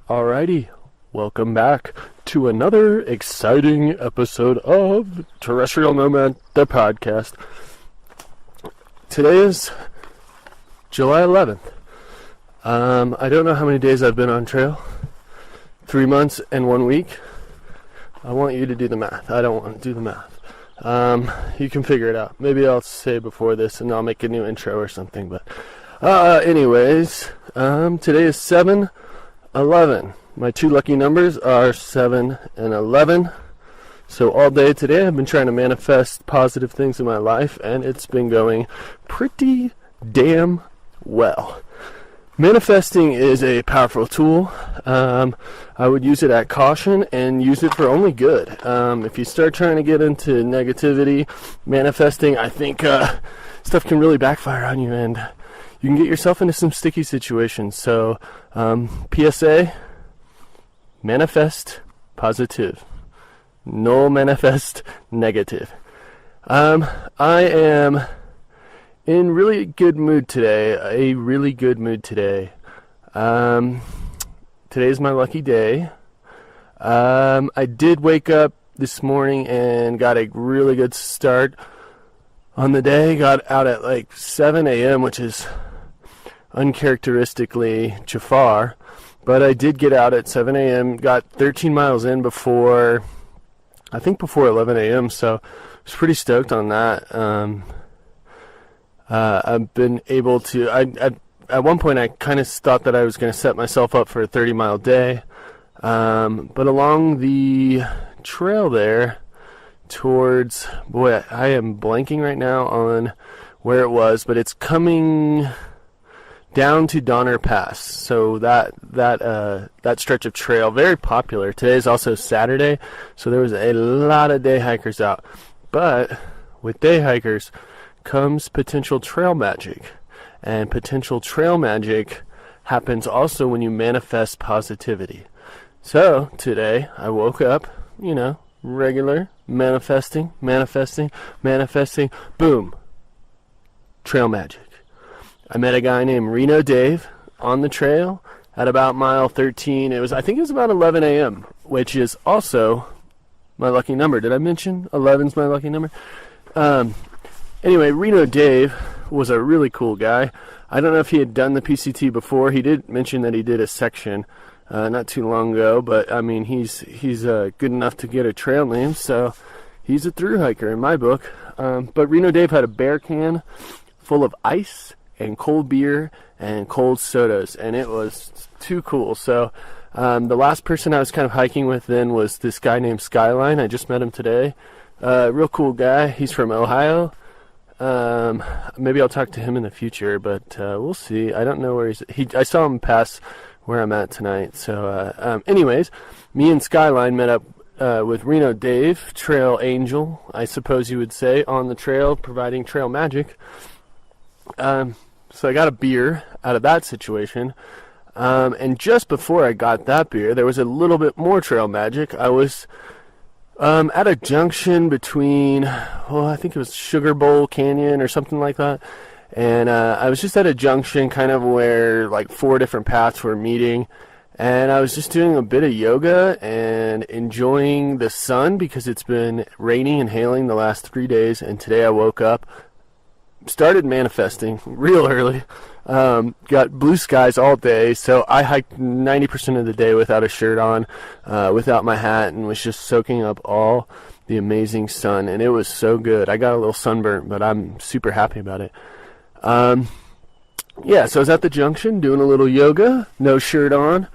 Alrighty, welcome back to another exciting episode of Terrestrial Nomad, the podcast. Today is July 11th. I don't know how many days I've been on trail. 3 months and 1 week. I want you to do the math. I don't want to do the math. You can figure it out. Maybe I'll say before this and I'll make a new intro or something. But anyways, today is 7/11. My two lucky numbers are 7 and 11. So all day today I've been trying to manifest positive things in my life, and it's been going pretty damn well. Manifesting is a powerful tool. I would use it at caution and use it for only good. If you start trying to get into negativity, manifesting, I think stuff can really backfire on you, and you can get yourself into some sticky situations. So, PSA, manifest positive. No manifest negative. I am in really good mood today. A really good mood today. Today's my lucky day. I did wake up this morning and got a really good start on the day. Got out at like 7 a.m., which is uncharacteristically Jafar. But I did get out at 7 a.m., got 13 miles in before 11 a.m., so I was pretty stoked on that. I've been able to, at one point I kind of thought that I was going to set myself up for a 30-mile day, but along the trail there towards, I am blanking right now on where it was, but it's coming down to Donner Pass. So that stretch of trail, very popular. Today is also Saturday, so there was a lot of day hikers out. But with day hikers comes potential trail magic. And potential trail magic happens also when you manifest positivity. So today I woke up, regular, manifesting, boom, trail magic. I met a guy named Reno Dave on the trail at about mile 13. I think it was about 11 a.m., which is also my lucky number. Did I mention 11's my lucky number? Anyway, Reno Dave was a really cool guy. I don't know if he had done the PCT before. He did mention that he did a section not too long ago, but I mean, he's good enough to get a trail name, so he's a thru hiker in my book. But Reno Dave had a bear can full of ice and cold beer and cold sodas, and it was too cool. So the last person I was kind of hiking with then was this guy named Skyline. I just met him today. Real cool guy. He's from Ohio. Maybe I'll talk to him in the future, but we'll see. I don't know where I saw him pass where I'm at tonight. So anyways, me and Skyline met up with Reno Dave, trail angel, I suppose you would say, on the trail, providing trail magic. So I got a beer out of that situation, and just before I got that beer, there was a little bit more trail magic. I was at a junction between, I think it was Sugar Bowl Canyon or something like that, and I was just at a junction kind of where like 4 different paths were meeting, and I was just doing a bit of yoga and enjoying the sun because it's been raining and hailing the last 3 days, and today I woke up, started manifesting real early, got blue skies all day, so I hiked 90% of the day without a shirt on, without my hat, and was just soaking up all the amazing sun, and it was so good. I got a little sunburnt, but I'm super happy about it. So I was at the junction doing a little yoga, no shirt on.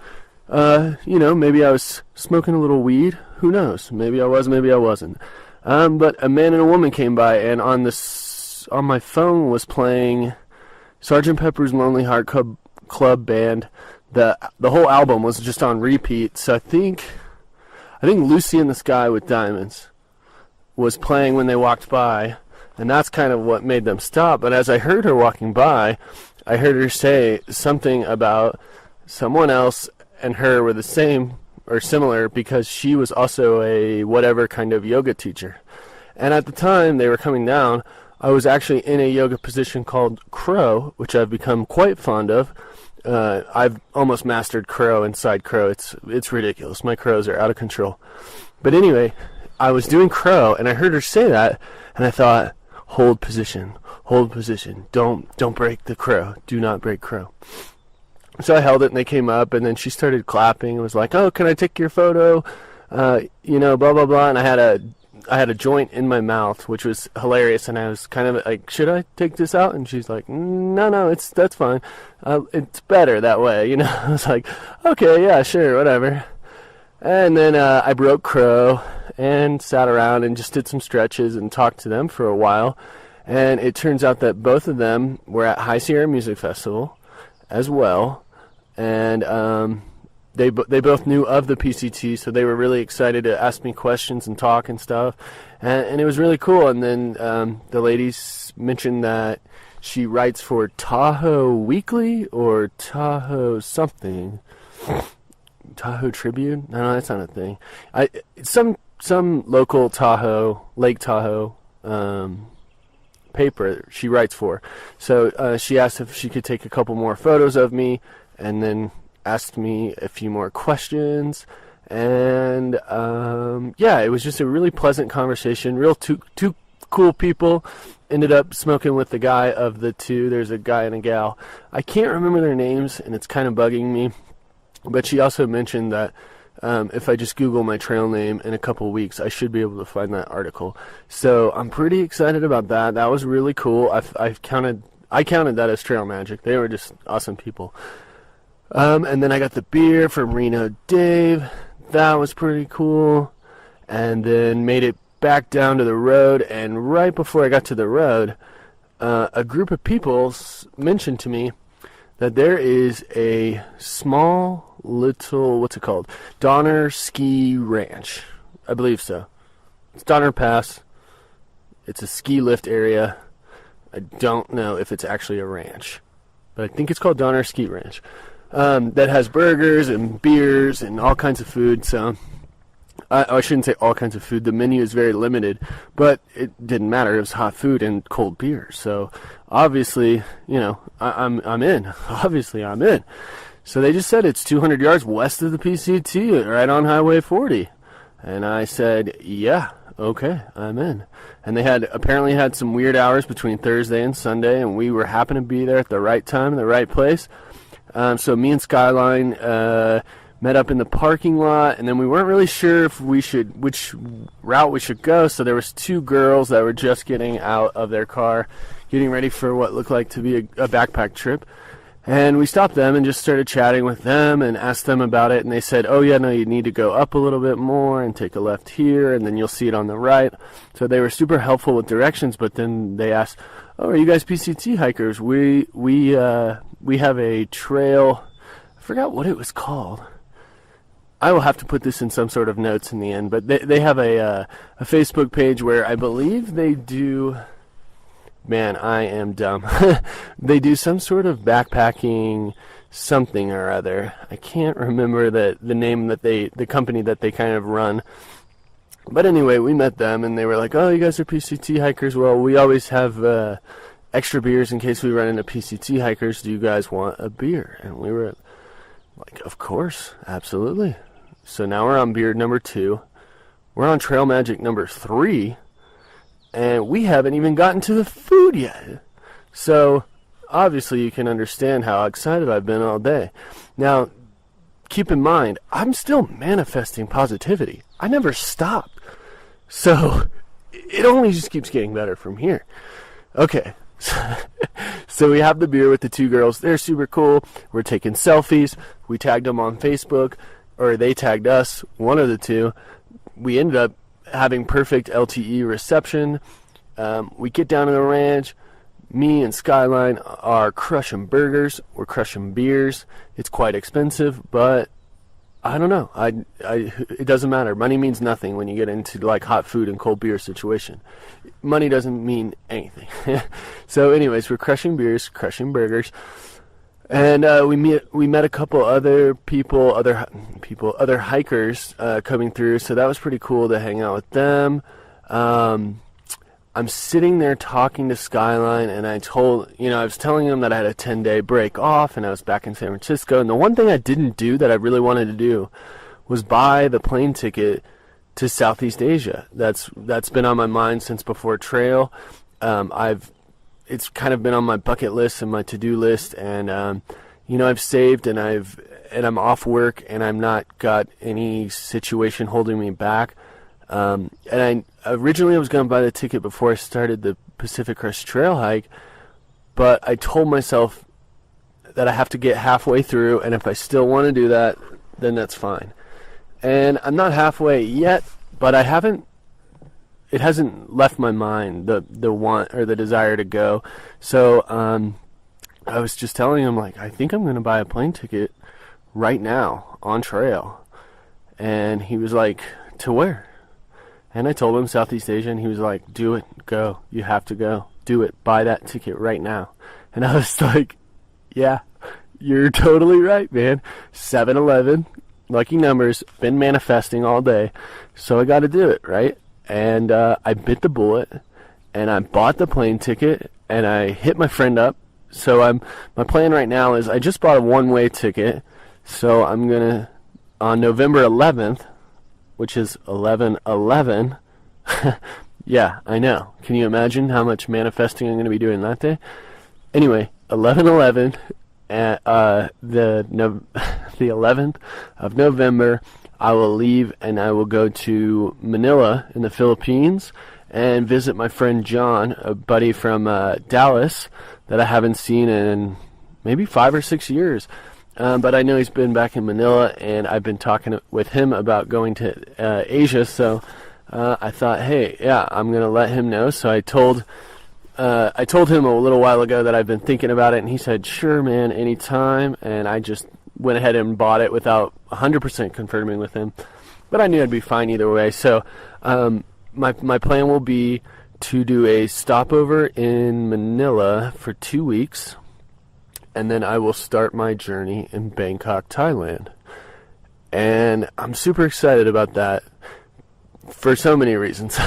Maybe I was smoking a little weed, who knows, maybe I was, maybe I wasn't. But a man and a woman came by, and on my phone was playing Sgt. Pepper's Lonely Heart Club Band. The whole album was just on repeat. So I think Lucy in the Sky with Diamonds was playing when they walked by, and that's kind of what made them stop. But as I heard her walking by, I heard her say something about someone else and her were the same or similar because she was also a whatever kind of yoga teacher. And at the time they were coming down, I was actually in a yoga position called Crow, which I've become quite fond of. I've almost mastered crow and side crow. It's ridiculous. My crows are out of control. But anyway, I was doing crow, and I heard her say that, and I thought, hold position, don't break the crow, do not break crow. So I held it, and they came up, and then she started clapping and was like, oh, can I take your photo? Blah, blah, blah. And I had a joint in my mouth, which was hilarious, and I was kind of like, should I take this out? And she's like, no, that's fine. It's better that way, I was like, okay, yeah, sure, whatever. And then I broke crow and sat around and just did some stretches and talked to them for a while. And it turns out that both of them were at High Sierra Music Festival as well. And they both knew of the PCT, so they were really excited to ask me questions and talk and stuff. And it was really cool. And then the ladies mentioned that she writes for Tahoe Weekly or Tahoe something. Tahoe Tribune? No, that's not a thing. Some local Tahoe, Lake Tahoe paper she writes for. So she asked if she could take a couple more photos of me, and then asked me a few more questions. And it was just a really pleasant conversation. Two cool people. Ended up smoking with the guy of the two. There's a guy and a gal. I can't remember their names, and it's kind of bugging me. But she also mentioned that if I just Google my trail name in a couple weeks, I should be able to find that article. So I'm pretty excited about that. That was really cool. I counted that as trail magic. They were just awesome people. And then I got the beer from Reno Dave. That was pretty cool. And then made it back down to the road. And right before I got to the road, a group of people mentioned to me that there is a small little, what's it called? Donner Ski Ranch. I believe so. It's Donner Pass. It's a ski lift area. I don't know if it's actually a ranch, but I think it's called Donner Ski Ranch. That has burgers and beers and all kinds of food. So I shouldn't say all kinds of food. The menu is very limited, but it didn't matter. It was hot food and cold beer. So obviously, I'm in. Obviously, I'm in. So they just said it's 200 yards west of the PCT, right on Highway 40. And I said, yeah, okay, I'm in. And they apparently had some weird hours between Thursday and Sunday, and we happened to be there at the right time, the right place. So me and Skyline met up in the parking lot, and then we weren't really sure which route we should go. So there was two girls that were just getting out of their car, getting ready for what looked like to be a backpack trip. And we stopped them and just started chatting with them and asked them about it. And they said, oh, yeah, no, you need to go up a little bit more and take a left here, and then you'll see it on the right. So they were super helpful with directions, but then they asked, oh, are you guys PCT hikers? We have a trail. I forgot what it was called. I will have to put this in some sort of notes in the end, but they have a Facebook page where I believe they do... Man, I am dumb. They do some sort of backpacking something or other. I can't remember the name the company that they kind of run. But anyway, we met them and they were like, oh, you guys are PCT hikers. Well, we always have extra beers in case we run into PCT hikers. Do you guys want a beer? And we were like, of course, absolutely. So now we're on beer number 2. We're on Trail Magic number 3. And we haven't even gotten to the food yet. So, obviously, you can understand how excited I've been all day. Now, keep in mind, I'm still manifesting positivity. I never stop. So, it only just keeps getting better from here. Okay. So, we have the beer with the two girls. They're super cool. We're taking selfies. We tagged them on Facebook. Or they tagged us, one of the two. We ended up having perfect LTE reception. We get down to the ranch. Me and Skyline are crushing burgers. We're crushing beers. It's quite expensive, but I don't know. It doesn't matter. Money means nothing when you get into like hot food and cold beer situation. Money doesn't mean anything. So anyways, we're crushing beers, crushing burgers. And we met a couple other other hikers coming through, so that was pretty cool to hang out with them. I'm I'm sitting there talking to Skyline, and I was telling them that I had a 10-day break off, and I was back in San Francisco. And the one thing I didn't do that I really wanted to do was buy the plane ticket to Southeast Asia. That's been on my mind since before trail. It's kind of been on my bucket list and my to-do list, and I've saved, and I'm off work, and I'm not got any situation holding me back. And I originally was going to buy the ticket before I started the Pacific Crest Trail hike, but I told myself that I have to get halfway through, and if I still want to do that, then that's fine. And I'm not halfway yet, but it hasn't left my mind, the want or the desire to go. So I was just telling him, like, I think I'm going to buy a plane ticket right now on trail. And he was like, to where? And I told him Southeast Asia, and he was like, do it, go, you have to go, do it, buy that ticket right now. And I was like, yeah, you're totally right, man. 7-Eleven, lucky numbers, been manifesting all day, so I got to do it, right? And I bit the bullet, and I bought the plane ticket, and I hit my friend up. So my plan right now is I just bought a one-way ticket, so I'm gonna, on November 11th, which is 11/11. Yeah, I know. Can you imagine how much manifesting I'm going to be doing that day? Anyway, 11/11, the 11th of November, I will leave and I will go to Manila in the Philippines and visit my friend John, a buddy from Dallas that I haven't seen in maybe 5 or 6 years. But I know he's been back in Manila, and I've been talking with him about going to Asia, so I thought, hey, yeah, I'm going to let him know. So I told him a little while ago that I've been thinking about it, and he said, sure, man, anytime, and I just went ahead and bought it without 100% confirming with him. But I knew I'd be fine either way. So my plan will be to do a stopover in Manila for 2 weeks, and then I will start my journey in Bangkok, Thailand. And I'm super excited about that for so many reasons.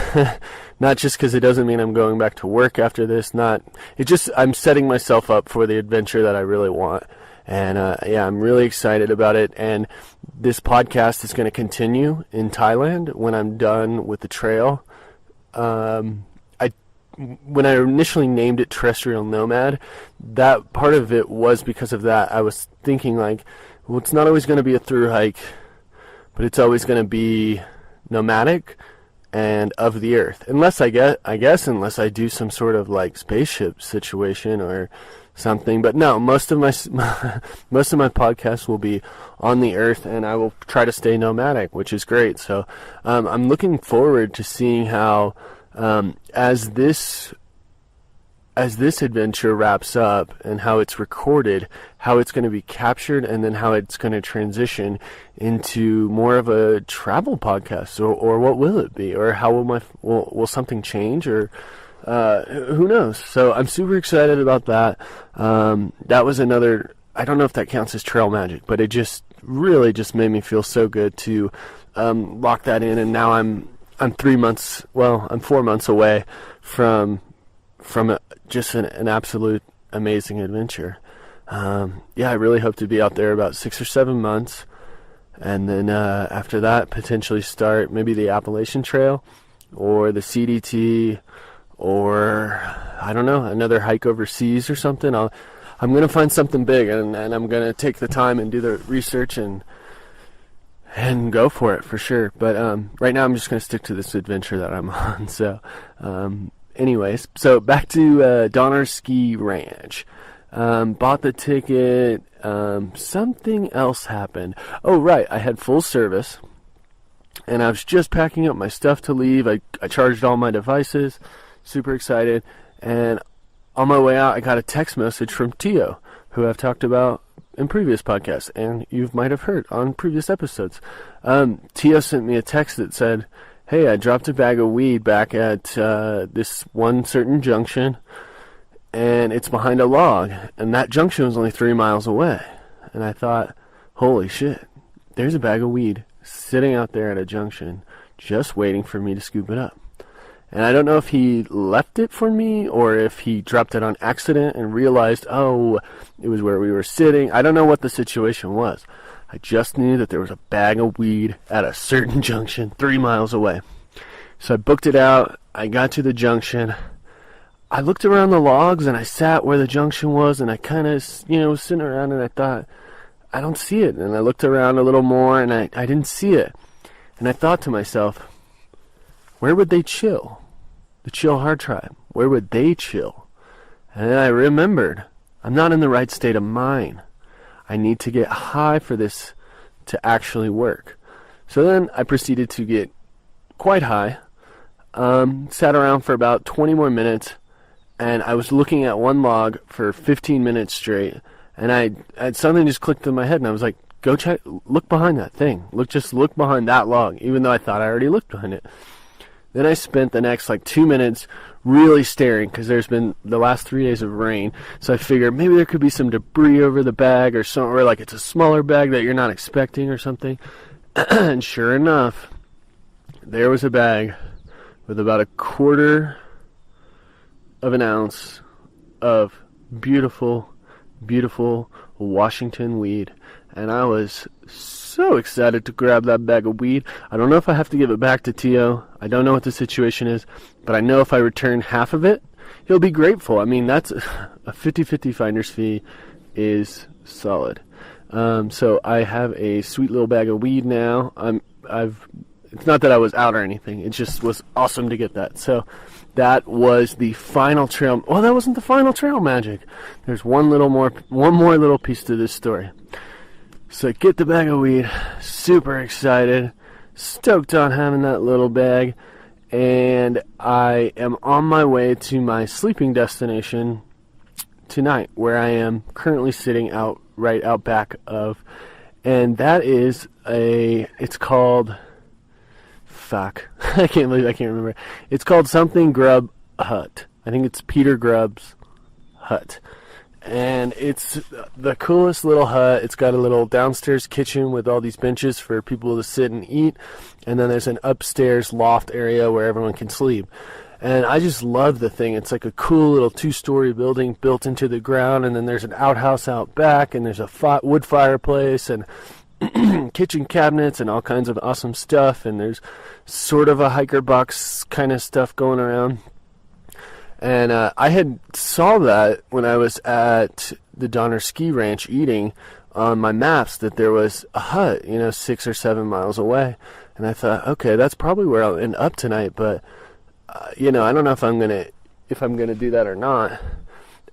Not just because it doesn't mean I'm going back to work after this. I'm setting myself up for the adventure that I really want. And yeah, I'm really excited about it. And this podcast is going to continue in Thailand when I'm done with the trail. When I initially named it Terrestrial Nomad, that part of it was because of that. I was thinking, like, well, it's not always going to be a through hike, but it's always going to be nomadic and of the earth. Unless unless I do some sort of like spaceship situation or something. But no, most of my podcasts will be on the earth, and I will try to stay nomadic, which is great. So I'm looking forward to seeing how as this adventure wraps up and how it's recorded, how it's going to be captured, and then how it's going to transition into more of a travel podcast, or what will it be, or how will something change, or who knows? So I'm super excited about that. That was another, I don't know if that counts as trail magic, but it just really just made me feel so good to lock that in, and now I'm 4 months away from just an absolute amazing adventure. Yeah, I really hope to be out there about 6 or 7 months, and then after that potentially start maybe the Appalachian Trail or the CDT, or I don't know, another hike overseas or something. I'm going to find something big, and I'm going to take the time and do the research and go for it for sure. But right now I'm just going to stick to this adventure that I'm on. So anyways, so back to Donner Ski Ranch. Bought the ticket. Something else happened. Oh, right. I had full service, and I was just packing up my stuff to leave. I charged all my devices. Super excited. And on my way out, I got a text message from Tio, who I've talked about in previous podcasts, and you might have heard on previous episodes. Tio sent me a text that said, hey, I dropped a bag of weed back at this one certain junction, and it's behind a log, and that junction was only 3 miles away. And I thought, holy shit, there's a bag of weed sitting out there at a junction just waiting for me to scoop it up. And I don't know if he left it for me or if he dropped it on accident and realized, oh, it was where we were sitting. I don't know what the situation was. I just knew that there was a bag of weed at a certain junction 3 miles away. So I booked it out. I got to the junction. I looked around the logs and I sat where the junction was, and I kind of, was sitting around and I thought, I don't see it. And I looked around a little more and I didn't see it. And I thought to myself, where would they chill? The Chill Hard Tribe. Where would they chill? And then I remembered, I'm not in the right state of mind. I need to get high for this to actually work. So then I proceeded to get quite high, sat around for about 20 more minutes, and I was looking at one log for 15 minutes straight, and I something just clicked in my head, and I was like, go check, look behind that thing. Just look behind that log, even though I thought I already looked behind it. Then I spent the next 2 minutes really staring, because there's been the last 3 days of rain. So I figured maybe there could be some debris over the bag or something, or it's a smaller bag that you're not expecting or something. And sure enough, there was a bag with about 1/4 of an ounce of beautiful, beautiful Washington weed. And I was so excited to grab that bag of weed. I don't know if I have to give it back to Tio. I don't know what the situation is, but I know if I return half of it, he'll be grateful. I mean, that's a 50-50 finder's fee is solid. So I have a sweet little bag of weed now. It's not that I was out or anything. It just was awesome to get that. So that was the final trail. Well, that wasn't the final trail magic. There's one more little piece to this story. So I get the bag of weed, super excited, stoked on having that little bag, and I am on my way to my sleeping destination tonight, where I am currently sitting right out back of, and that is it's called, I can't believe I can't remember. It's called something Grub Hut. I think it's Peter Grub's Hut. And it's the coolest little hut. It's got a little downstairs kitchen with all these benches for people to sit and eat. And then there's an upstairs loft area where everyone can sleep. And I just love the thing. It's like a cool little 2-story building built into the ground. And then there's an outhouse out back. And there's a wood fireplace and kitchen cabinets and all kinds of awesome stuff. And there's sort of a hiker box kind of stuff going around. And I had saw that when I was at the Donner Ski Ranch eating on my maps, that there was a hut, 6 or 7 miles away. And I thought, okay, that's probably where I'll end up tonight. But, I don't know if I'm gonna do that or not.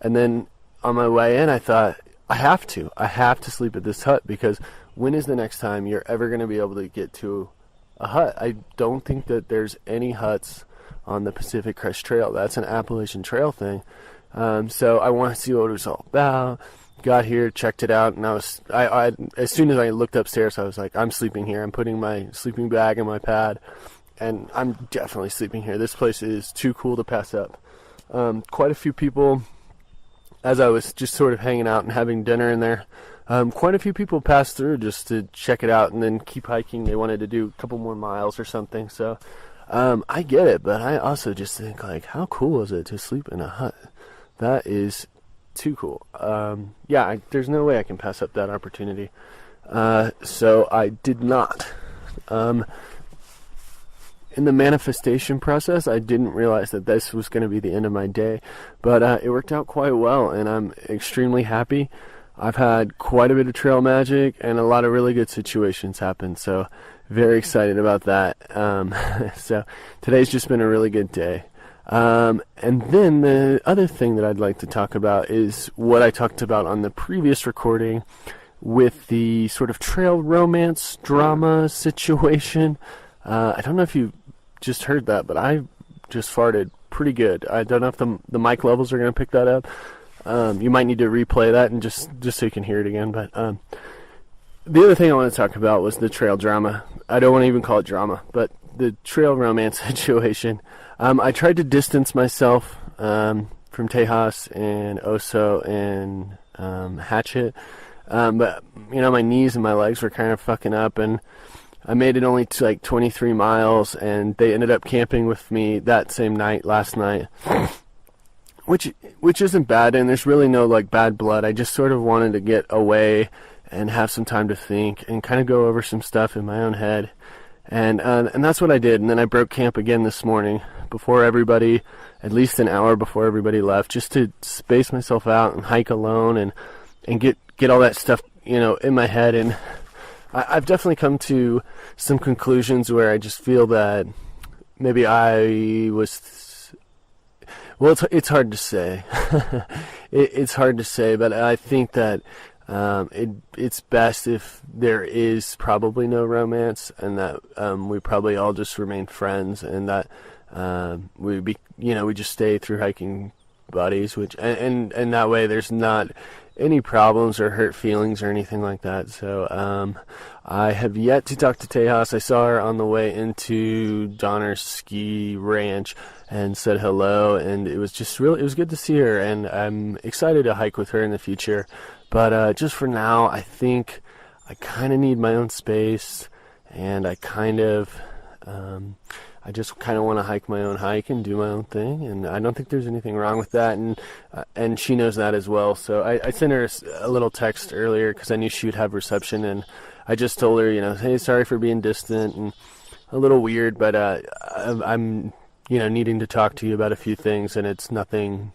And then on my way in, I thought, I have to sleep at this hut, because when is the next time you're ever going to be able to get to a hut? I don't think that there's any huts on the Pacific Crest Trail. That's an Appalachian Trail thing. So I want to see what it was all about. Got here, checked it out, and I as soon as I looked upstairs, I was like, I'm sleeping here. I'm putting my sleeping bag in my pad, and I'm definitely sleeping here. This place is too cool to pass up. Quite a few people, as I was just sort of hanging out and having dinner in there, quite a few people passed through just to check it out and then keep hiking. They wanted to do a couple more miles or something, so I get it, but I also just think, how cool is it to sleep in a hut? That is too cool. There's no way I can pass up that opportunity. So I did not. In the manifestation process, I didn't realize that this was going to be the end of my day, but it worked out quite well, and I'm extremely happy. I've had quite a bit of trail magic and a lot of really good situations happen, so very excited about that. So today's just been a really good day. And then the other thing that I'd like to talk about is what I talked about on the previous recording with the sort of trail romance drama situation. I don't know if you just heard that, but I just farted pretty good. I don't know if the mic levels are going to pick that up. You might need to replay that and just so you can hear it again. But the other thing I want to talk about was the trail drama. I don't want to even call it drama, but the trail romance situation. I tried to distance myself from Tejas and Oso and Hatchet, but my knees and my legs were kind of fucking up, and I made it only to like 23 miles, and they ended up camping with me that same night, last night, which isn't bad, and there's really no like bad blood. I just sort of wanted to get away and have some time to think and kind of go over some stuff in my own head, and that's what I did. And then I broke camp again this morning before everybody, at least an hour before everybody left, just to space myself out and hike alone and get all that stuff, in my head. And I've definitely come to some conclusions where I just feel that maybe I was, well, it's hard to say. It's hard to say, but I think that it's best if there is probably no romance, and that we probably all just remain friends, and that we just stay through hiking buddies, which and that way there's not any problems or hurt feelings or anything like that. So I have yet to talk to Tejas. I saw her on the way into Donner's ski ranch and said hello, and it was good to see her, and I'm excited to hike with her in the future. But just for now, I think I kind of need my own space, and I just kind of want to hike my own hike and do my own thing, and I don't think there's anything wrong with that, and she knows that as well. So I sent her a little text earlier because I knew she would have reception, and I just told her, hey, sorry for being distant and a little weird, but I'm needing to talk to you about a few things, and it's nothing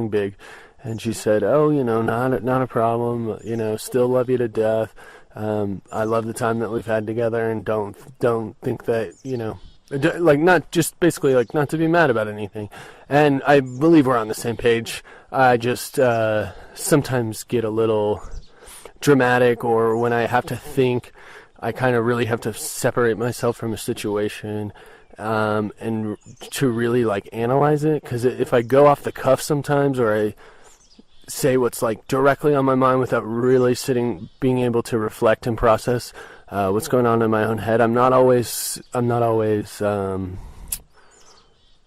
big. And she said, oh, not a problem, still love you to death. I love the time that we've had together, and don't think that, not just basically like not to be mad about anything. And I believe we're on the same page. I just sometimes get a little dramatic, or when I have to think, I kind of really have to separate myself from a situation and to really like analyze it. Because if I go off the cuff sometimes, or I say what's like directly on my mind without really being able to reflect and process what's going on in my own head, I'm not always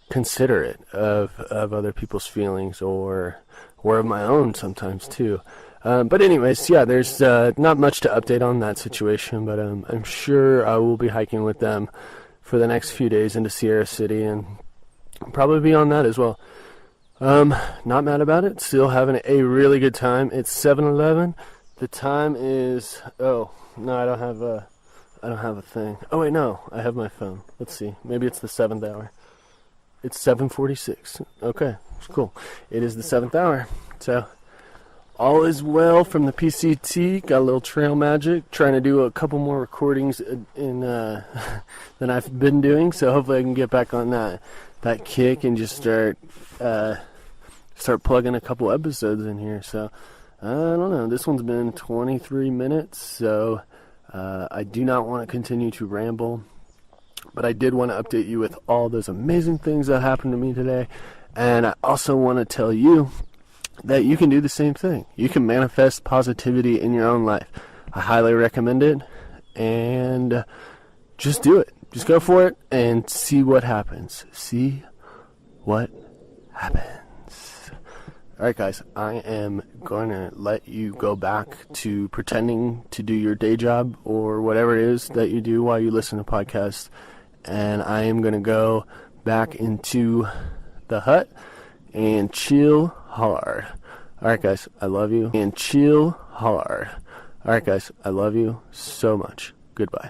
considerate of other people's feelings or of my own sometimes too. But anyways, yeah, there's not much to update on that situation, but I'm sure I will be hiking with them for the next few days into Sierra City, and probably beyond that as well. Not mad about it. Still having a really good time. It's 7:11. The time is, no, I don't have a thing. Oh wait, no, I have my phone. Let's see. Maybe it's the 7th hour. It's 7:46. Okay, cool. It is the 7th hour. So all is well from the PCT. Got a little trail magic. Trying to do a couple more recordings than I've been doing. So hopefully I can get back on that kick and just start plugging a couple episodes in here. So I don't know, this one's been 23 minutes, so I do not want to continue to ramble, but I did want to update you with all those amazing things that happened to me today. And I also want to tell you that you can do the same thing. You can manifest positivity in your own life. I highly recommend it, and just do it. Just go for it and see what happens. See what happens. Alright guys, I am going to let you go back to pretending to do your day job or whatever it is that you do while you listen to podcasts, and I am going to go back into the hut and chill hard. Alright guys, I love you, and chill hard. Alright guys, I love you so much. Goodbye.